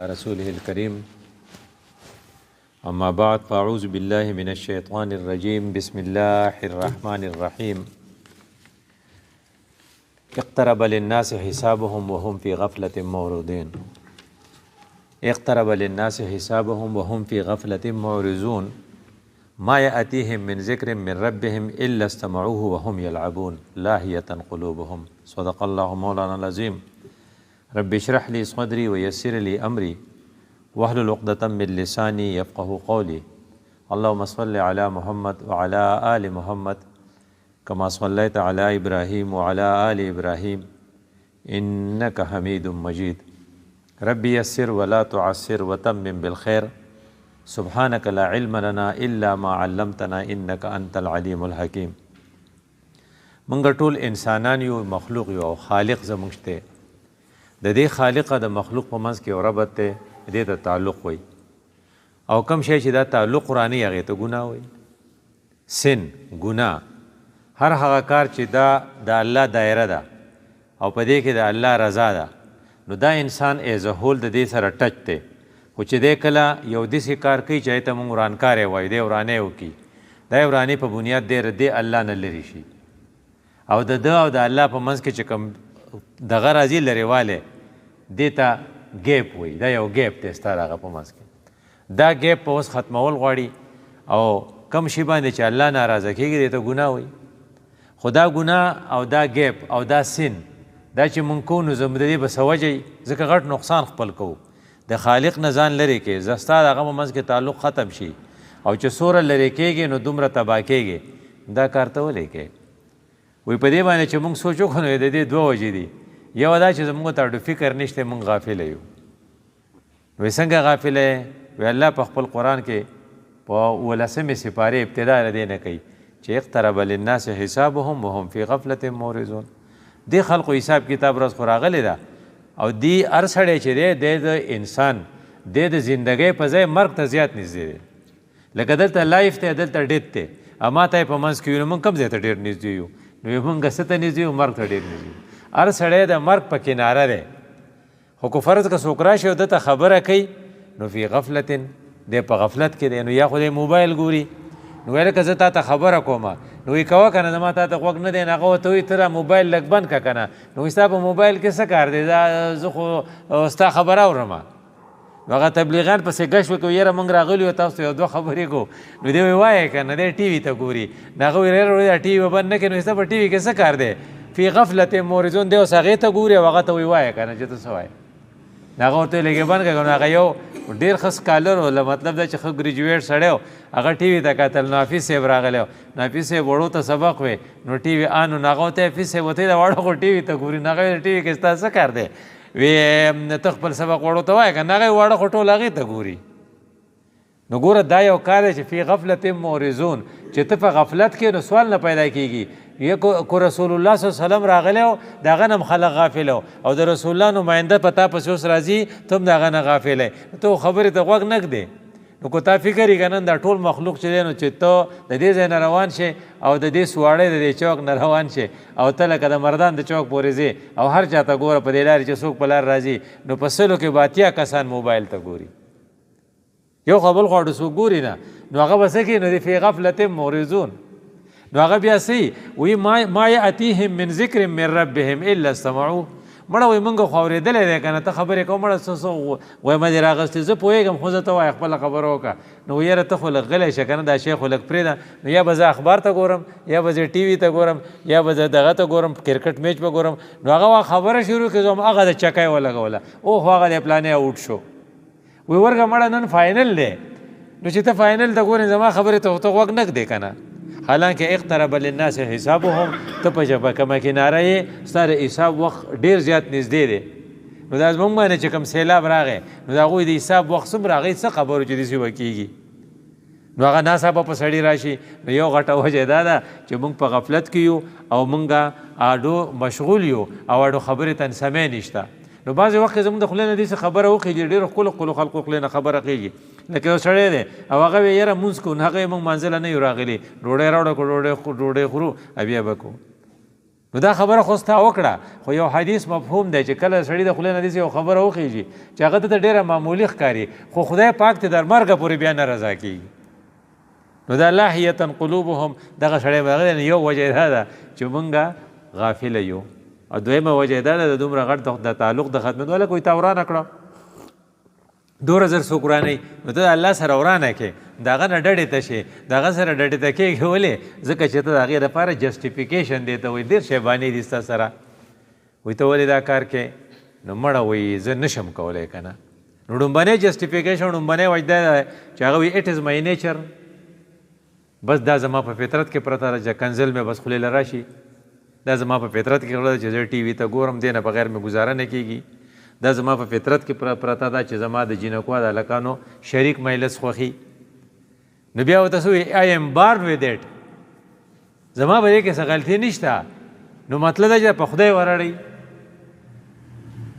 رسوله الكريم أما بعد فأعوذ بالله من الشيطان الرجيم بسم الله الرحمن الرحيم اقترب للناس حسابهم وهم في غفلة معرضون اقترب للناس حسابهم وهم في غفلة معرضون ما يأتيهم من ذكر من ربهم إلا استمعوه وهم يلعبون لاهية قلوبهم صدق الله مولانا العظيم رب اشرح لي صدري ويسر لي أمري واحلل عقدة من لساني يفقه قولي اللهم صل على محمد وعلى آل محمد كما صليت على إبراهيم وعلى آل إبراهيم إنك حميد مجيد ربي يسر ولا تعسر وتمم بالخير سبحانك لا علم لنا إلا ما علمتنا إنك أنت العليم الحكيم منګ ټول انسانان یو مخلوق یو خالق زموږ ته د دې خالق د مخلوق په منځ کې یو ربط دی دې ته تعلق وي او کم شی چې دا تعلق قرآني هغې ته ګناه وي سن ګناه هر هغه کار چې دا د الله دایره ده او په دې کې د الله رضا ده نو دا انسان ایز هول د دې سره ټچ دی خو چې دی کله یو داسې کار کوي چې هغې ته موږ ورانکاری وایو دی ورانۍ وکړي دا یې ورانۍ په بنیاد دی د الله نه لرې شي او د ده او د الله په منځ کې چې کوم دغه راځي لرېوالی دې ته ګیپ وایي دا یو ګیپ دی ستا د هغه په منځ کې دا ګیپ په اوس ختمول غواړي او کم شي باندې چې الله ناراضه کېږي دې ته ګناه وایي خو دا ګناه او دا ګیپ او دا سن دا چې مونږ کوو نو زموږ د دې به څه وجه وي ځکه غټ نقصان خپل کوو د خالق نه ځان لرې کې زه ستا د هغه په منځ کې تعلق ختم شي او چې څومره لرې کېږي نو دومره تباه کېږي دا کار ته ولې کوې وایي په دې باندې چې مونږ سوچ وکړو نو د دې دوه وجې دي یو دا چې زموږ ته اډو فکر نشته مونږ غافله یو وایي څنګه غافله یې وایي الله په خپل قرآن کې په 11مې سپارې ابتدا له دې نه کوي چې اقترب للناس حسابهم وهم فی غفلة معرضون دې خلقو حساب کتاب ورځ خو راغلی ده او دی هر سړی چې دی د انسان دی د زندګۍ په ځای مرګ ته زیات نږدې دی لکه دلته لایف دی دلته ډیت دی اما ته یې په منځ کې وي نو موږ کوم ځای ته ډېر نږدې یو نو موږ څه ته نږدې یو مرګ ته ډېر نږدې یو هر سړی د مرګ په کناره دی خو که فرض که څوک راشي او ده ته خبره کوي نو فی غفلت دی په غفلت کې دی نو یا خو دی موبایل ګوري نو ویل که زه تا ته خبره کومه نو وایي کوه که نه زما تا ته غوږ نه دی هغه ورته وایي ته را موبایل لږ بند که که نه نو وایي ستا په موبایل کې څه کار دی دا زه خو ستا خبره اورمه نو هغه تبلیغیان پسې ګشت وکړو یاره موږ راغلي یو تاسو ته یو دوه خبرې کوو نو دی وایي وایه که نه دی ټي وي ته ګوري نو هغه وایي یاره دا ټي وي به بند نه کړې نو ستا په ټي وي کې څه کار دی فی غفلت معرضون دی اوس هغې ته ګوري او هغه ته وایي وایه که نه چې ته څه وایې نو هغه ورته لږې بند کړه نو هغه یو ډېر ښه سکالر و مطلب دا چې ښه ګریجویټ سړی و هغه ټي وي ته کتل نو حافظ صاحب راغلی و نو حافظ صاحب وړو ته سبق وی نو ټي وي آن نو هغه ورته حافظ صاحب ورته د واړو خو ټي وي ته ګوري نو هغه ټي وي کې ستا څه کار دی وی ته خپل سبق وړو ته وایه که نه هغه واړه خو ټول هغې ته ګوري نو ګوره دا یو کار دی چې فی غفلت معرضون چې ته په غفلت کې نو سوال نه پیدا کېږي کو رسول الله صلی الله علیه وسلم راغلی و د هغه نه خلق غافل او د رسول الله نماینده په تا پسې اوس راځي ته هم د هغه نه غافل یې ته خبرې ته غوږ نه ږدې نو که تا فکر یې که نن دا ټول مخلوق چې دی نو چې ته د دې ځای نه روان شې او د دې سواړی د دې چوک نه روان شې او ته لکه د مردان د چوک پورې ځې او هر چا ته ګوره په دې لارې چې څوک په لار راځي نو په سلو کې به اتیا کسان موبایل ته ګوري یو خو بل خوا څوک ګوري نه نو هغه به څه کوي نو د فی غفلت معرضون نو هغه بیا څه وایي ما یأتیهم من ذکر من ربهم الا استمعوه مړه وایي مونږ خو اورېدلی دی که نه ته خبرې کوه مړه څه وایم دې راغستې زه پوهېږم خو زه ته وایه خپله خبره وکړه نو یاره ته خو لږ غلی شه که نه دا شی خو لږ پرېږده نو یا به زه اخبار ته ګورم یا به زه ټي وي ته ګورم یا به زه دغه ته ګورم کرکټ میچ به ګورم نو هغه خبره شروع کړي زه هغه د چکۍ ولګوله او خو هغه د پلانې آوټ شو وی ورګه مړه نن فاینل دی نو چې ته فاینل ته ګورې زما خبرې ته غوږ نه ږدې که نه حالانکه اقترب للناس حسابهم ته په ژبه کومه کناره یې ستا د حساب وخت ډېر زیات نږدې دی نو دا زموږ باندې چې کوم سیلاب راغی نو د هغوی د حساب وخت څومره هغوی څه خبرو چې داسې به کېږي نو هغه ناڅاپه په سړي راشي نو یو غټه وجه دا ده چې موږ په غفلت کې یو او موږ اډو مشغول یو او اډو خبرې ته سمې نشته نو بعضې وخت کې زموږ د خولې نه داسې خبره وخېږي ډېرو ښکلو خلکو خولې نه خبره خېږي لکه یو سړی دی او هغه وی یاره مونځ کوو نو هغه یې موږ مانځله نه یو راغلي ډوډۍ راوړه کړو ډوډۍ خورو او بیا به کوو نو دا خبره خو ستا وکړه خو یو حدیث مفهوم دی چې کله سړي د خولې نه داسې یو خبره وخیږي چې هغه ته ډېره معمولي ښکاري خو خدای پاک ته در مرګه پورې بیا نه رضا کېږي نو دا لاهیة قلوبهم دغه سړی به هغه یو وجه دا ده چې مونږ غافله یو او دویمه وجه دا ده د دومره غټ د تعلق د ختمېدو هلکه وایي تا ورانه کړه 2000 څوک ورانوي نو ته د الله سره ورانه کې د هغه نه ډډې ته شي د هغه سره ډډې ته کېږي ولې ځکه چې ته د هغې دپاره جسټیفیکیشن دی ته وایي ډېر شیباني دي ستا سره وایي ته ولې دا کار کې نو مړه وایي زه نشم کولی که نه نو ډومبنی جسټیفیکیشن ډومبنی وجه دا ده چې هغه وایي اټ از مای نیچر بس دا زما په فطرت کې پرته ده چې کنزل مې بس خولې له راشي دا زما په فطرت کې غوړه چې زه ټي وي ته ګورم دې نه بغیر مې ګزاره نه کېږي دا زما په فطرت کې پرته ده چې زما د جینکو د هلکانو شریک مجلس خوښي نو بیا ورته څه وایي آی ایم بارن ود اټ زما به دې کې څه غلطي نشته نو مطلب دا چې په خدای ورړئ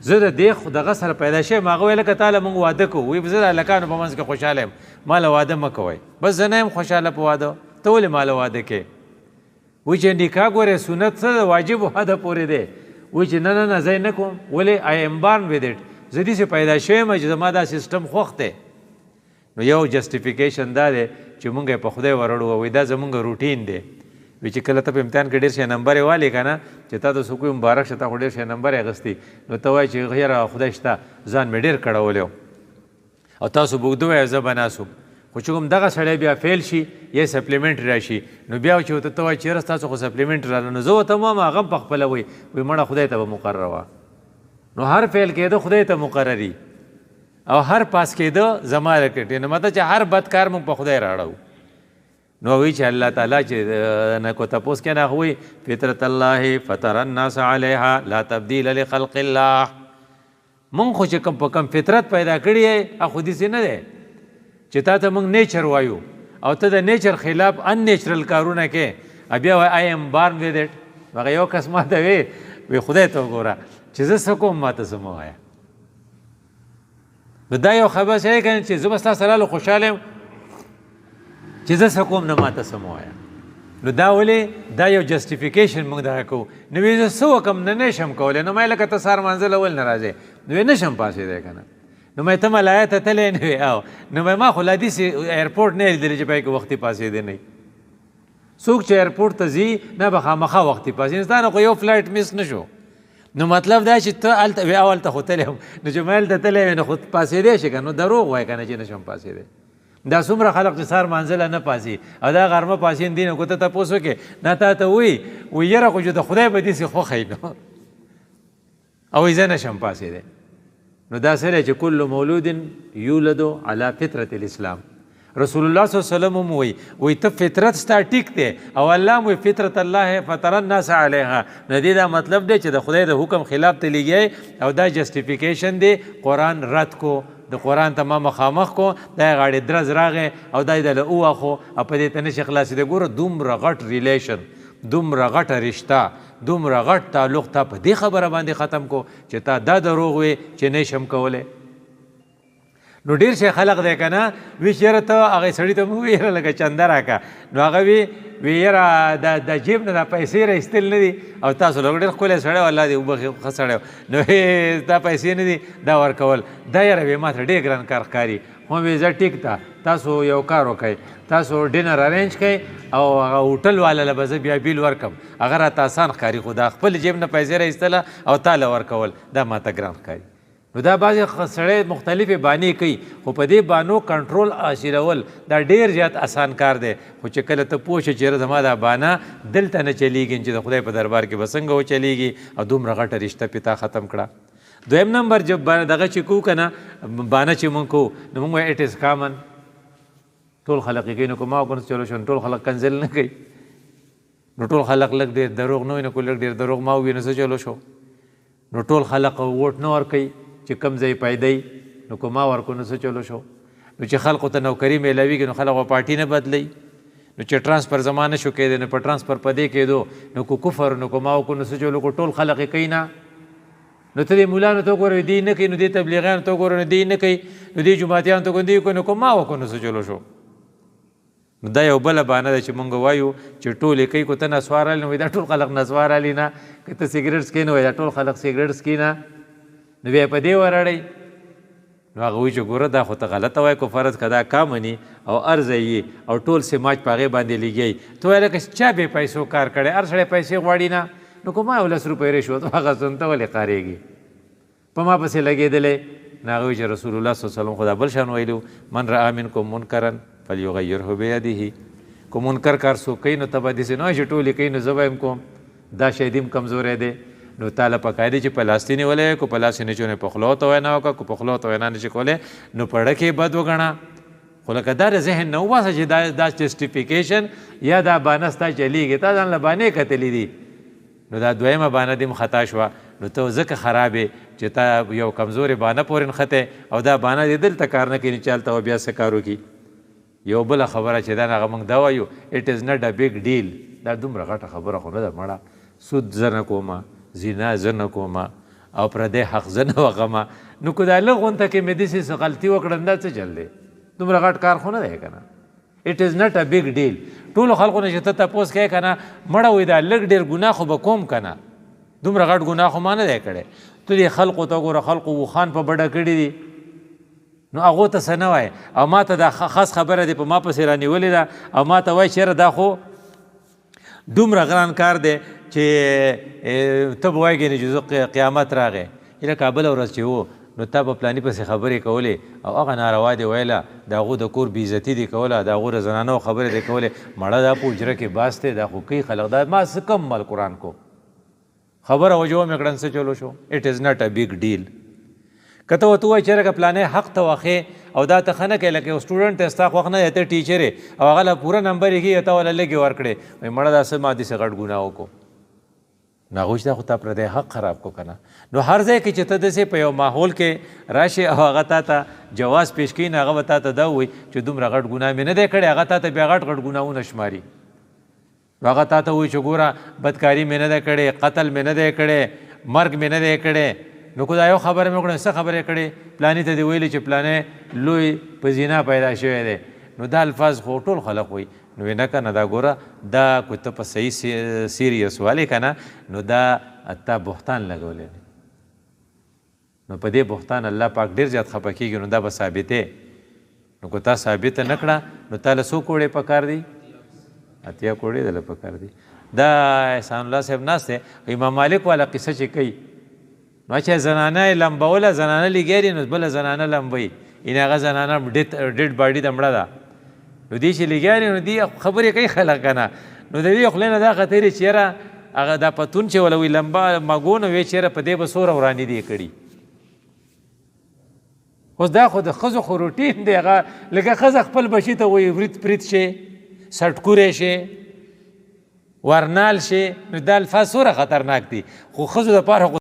زه د دې دغه سره پیدا شویم هغه ویل که تاله مونږ واده کوو وایي زه د هلکانو په منځ کې خوشحاله یم ماله واده مه کوئ بس زه نه یم خوشحاله په واده ته ولې ماله واده کې وایي چې نکاح ګورې سنت څه د واجب واده پورې دی وایي چې نه نه نه زه یې نه کوم ولې آی ایم بارن ود اټ زه داسې پیدا شوی یم چې زما دا سیسټم خوښ دی نو یو جسټیفیکیشن دا دی چې مونږ یې په خدای ورړو وایي دا زمونږ روټین دی وایي چې کله ته په امتحان کې ډېر شی نمبر یې والې که نه چې تا ته څوک مبارک شه تا خو ډېر شی نمبر یې اخیستی نو ته وایي چې یاره خدای شته ځان مې ډېر کړولی او تاسو به اوږده وایه زه به ناسوم خو چې کوم دغه سړی بیا فیل شي یا سپلیمنټ راشي نو بیا چې ورته ته وایي چېرې ستاسو خو سپلیمنټ راغله نو زه ورته وایم هغه هم پخپله وایي مړه خدای ته به مقرره وه نو هر فیل کېده خدای ته مقرري او هر پاس کېده زما رکټ نو مطلب چې هر بد کار موږ په خدای راړو نو وایي چې الله تعالی چې نه کو تپوس کې نه وایي فطرت الله فطر الناس علیها لا تبدیل لخلق الله مونږ خو چې کوم په کوم فطرت پیدا کړی یې هغه خو داسې نه دی چې تا ته موږ نیچر وایو او ته د نیچر خلاف ان نیچرل کارونه کې بیا وایي آی ایم بارن ود اټ هغه یو کس ما ته وی خدای ته وګوره چې زه څه کوم ما ته څه مه وایه نو دا یو خبر شی که چې زه به ستا سره خوشحاله یم چې زه څه کوم نه ما ته څه مه وایه نو دا ولې دا یو جسټیفیکیشن موږ دغه کوو نو وایي زه څه وکړم نه نشم کولی نو ما یې لکه ته سهار مانځه له ولې نه راځې نو وایي نشم پاسېدی که نه نو مې ته ملایه ته تللی نه وې او نو مې ما خو لا داسې ایرپورټ نه لیدلی چې پای کې وختي پاسېدی نه څوک چې ایرپورټ ته ځي نه به خامخا وختي پاسېږي ستا نه خو یو فلایټ مس نه شو نو مطلب دا چې ته هلته وې او هلته خو تلی یم نو چې ما هلته تلی وې نو خو پاسېدی شي که نو دروغ وایه که نه چې نشم پاسېدی دا څومره خلق چې سهار مانځله نه پاسي او دا غرمه پاسین دي نو که ته تپوس وکړې نه تا ته وایي یره خو چې د خدای به داسې خوښی نو او وایي زه نشم پاسېدی نو دا سره چې کل مولود یولد علی فطرت الاسلام رسول الله صلی الله علیه وسلم وایي ته فطرت ستا ټیک دی او الله وایي فطرت الله فطر الناس علیها نو دې دا مطلب دی چې د خدای د حکم خلاف ته لګی او دا جسټیفیکیشن دی قرآن رد کو د قرآن ته ما مخامخ کو دا یې غاړې درز راغی او دا یې دله وواخو او په دې ته نشي خلاصېدی ګوره دومره غټ ریلیشن دومره غټه رشته دومره غټ تعلق تا په دې خبره باندې ختم کو چې تا دا دروغ وې چې نه شم کولی نو ډېر شی خلق دی که نه وي چې یاره ته هغې سړي ته مو ویره لکه چنده راکړه نو هغه وی یاره د جیب نه دا پیسې راایستل نه دي او تاسو لږ ډېر ښکلی سړی و الله دې وبخي ښه سړی نو دا پیسې نه دي دا ورکول دا یاره وی ما ته ډېر ګران کار ښکاري خو وی زه ټیک ده تاسو یو کار وکئ تاسو ډینر ارینج کئ او هغه هوټل والا له به زه بیا بیل ورکم هغه راته اسان ښکاري خو دا خپل جیب نه پیسې راایستله او تا له ورکول دا ما ته ګران ښکاري نو دا بعضې سړی مختلفې بانې کوي خو په دې بانو کنټرول حاصلول دا ډېر زیات اسان کار دی خو چې کله ته پوه شې چې زما دا بانه دلته نه چلیږي چې د خدای په دربار کې به څنګه وچلیږي او دومره غټه رشته پې تا ختم کړه دویم نمبر جب دغه چې کوو که نه بانه چې مونږ کوو نو مونږ وایو اټ از کامن ټول خلق یې کوي نو که ما وکړو چلو شو ټول خلق کنزل نه کوي نو ټول خلق لږ ډېر دروغ نه وي نو که لږ ډېر دروغ ما ووي نو څه چلو شو نو ټول خلق ووټ نه ورکوي چې کم ځای پیدای نو که ما ورکو نو څه چلو شو نو چې خلقو ته نوکري میلاویږي نو خلق به پارټي نه بدلی نو چې ټرانسفر زما نه شو کېدی نو په ټرانسفر په دې کېدو نو که کفر نو که ما وکړو نو څه چلو کو ټول خلق یې کوي نه نو ته دې ملانو ته وګورې دی نه کوي نو دې تبلیغیانو ته وګورې نو دی نه کوي نو دې جماعتیانو ته وګورې دی کوي نو که ما وکړو نو څه چلو شو نو دا یو بله بانه ده چې مونږ وایو چې ټول یې کوي کو ته نسوار علي نو وایي دا ټول خلک نسوار علي نه که ته سګرټ څکې نو وایي دا ټول خلک سګرټ څکي نه نو بیا یې په دې ورړئ نو هغه وایي چې ګوره دا خو ته غلطه وایي کو فرض که دا کا مني او ارزه یي او ټول سماج په هغې باندې لګیایي ته وایي لکه چا بې پیسو کار کړی هر سړی پیسې غواړي نه نو که ما یو 10 روپۍ رشوت واخیستو نو ته ولې قارېږي په ما پسې لګېدلی نو هغه وایي چې رسول الله صلی الله علیه وسلم خو دا بل شان ویلي من رأى منکم منکرا فلیغیره بیده که منکر کار څوک کوي نو ته به داسې نه وایي چې ټول یې کوي نو زه به یم کوم دا شی دې هم کمزوری دی نو تاله پکار دی چې په لاس دې نیولی کو په لاس یې نه چونې په خولو ته وینا وکړه که په خولو ته وینا نشي کولی نو په ډه کې بد وګڼه خو لکه دا د ذهن نه وباسه چې دا جسټیفیکیشن یا دا بانه ستا چلیږي تا ځان له بانې کتلي دي نو دا دویمه بانه دې هم خطا شوه نو ته ځکه خرابې چې تا یو کمزورې بانه پورې نښتی او دا بانه دې دلته کار نه کوي چې هلته بیا څه کار وکړي یو بله خبره چې دا هغه موږ دا وایو اټ از نټ ا بګ ډیل دا دومره غټه خبره خو نه ده مړه سود زه نه کومه زنا زه نه کومه او پردی حق زه نه وغمه نو که دا لږ غونته کې مې داسې څه غلطي وکړم دا څه چل دی دومره غټ کار خو نه دی که نه اټ از نټ ا بګ ډیل ټولو خلکو نه چې ته تپوس کوې که نه مړه وایي دا لږ ډېر ګناه خو به کوم که نه دومره غټ ګناه خو ما نه دی کړی ته دې خلقو ته ګوره خلقو وخان په بډه کړي دي نو هغو ته څه نه وایې او ما ته دا خاص خبره دی په ما پسې رانیولې ده او ما ته وایي چېره دا خو دومره ګران کار دی چې ته به وایې ګینې چې زه قیامت راغی لکه بله ورځ چې و نو تا په پلاني پسې خبرې کولې او هغه ناروا دی ویله د هغو د کور بېعزتي دې کوله د هغو د زنانو خبرې دې کولې مړه دا په حجره کې باس دی دا خو کوي خلک دا ما څه کم مال قرآن کو خبره وجوه مې کړن څه چلو شو اټ از نټ ا بګ ډیل که ته ورته ووایې چېرې که پلانی حق ته واخې او دا ته ښه نه کوې لکه یو سټوډنټ دی ستا خوښ نه دی ته ټیچر یې او هغه له پوره نمبر یې کېږي ته والا لږې ورکړې وایي مړه دا څه ما داسې غټ ګناه وکړو نو هغوی چې دا خو تا پردی حق خراب کو که نه نو هر ځای کې چې ته داسې په یو ماحول کې راشې او هغه تا ته جواز پیش کوي نو هغه به تا ته دا ووایي چې دومره غټ ګناه مې نه دی کړی هغه تا ته بیا غټ غټ ګناهونه شماري نو هغه تا ته وایي چې ګوره بدکاري مې نه دی کړی قتل مې نه دی کړی مرګ مې نه دی کړی نو که دا یو خبره مې وکړه څه خبرې کړې پلاني ته دې ویلي چې پلانی لوی په زنا پیدا شوی دی نو دا الفاظ خو ټول خلق وایي نو نه که نه دا ګوره دا که ته په صحیح سیریس والې که نه نو دا تا بهتان لګولی دی نو په دې بهتان الله پاک ډېر زیات خفه کېږي نو دا به ثابتې نو که تا ثابته نه کړه نو تا له څو کوړې پکار دي 80 کوړې دله پکار دي دا احسان الله صاحب ناست دی امام مالک والا قصه چې کوي نو چې زنانه یې لمبوله زنانه لګیاري نو بله زنانه لمبوي یعنې هغه زنانه ډېډ باډي د مړه ده نو دې چې لګیاري نو دې خبرې کوي خلک که نه نو د دې خولې نه دا خطرې چې یاره هغه دا پتون چې وله وي لمبه مګو نو وایي چې یاره په دې به څوره ورانې دې کړي اوس دا خو د ښځو خو روټین دی هغه لکه ښځه خپل بچي ته وایي ورید پرید شي سټکوری شي ورنال شي نو دا الفاظ څومره خطرناک دي خو ښځو دپاره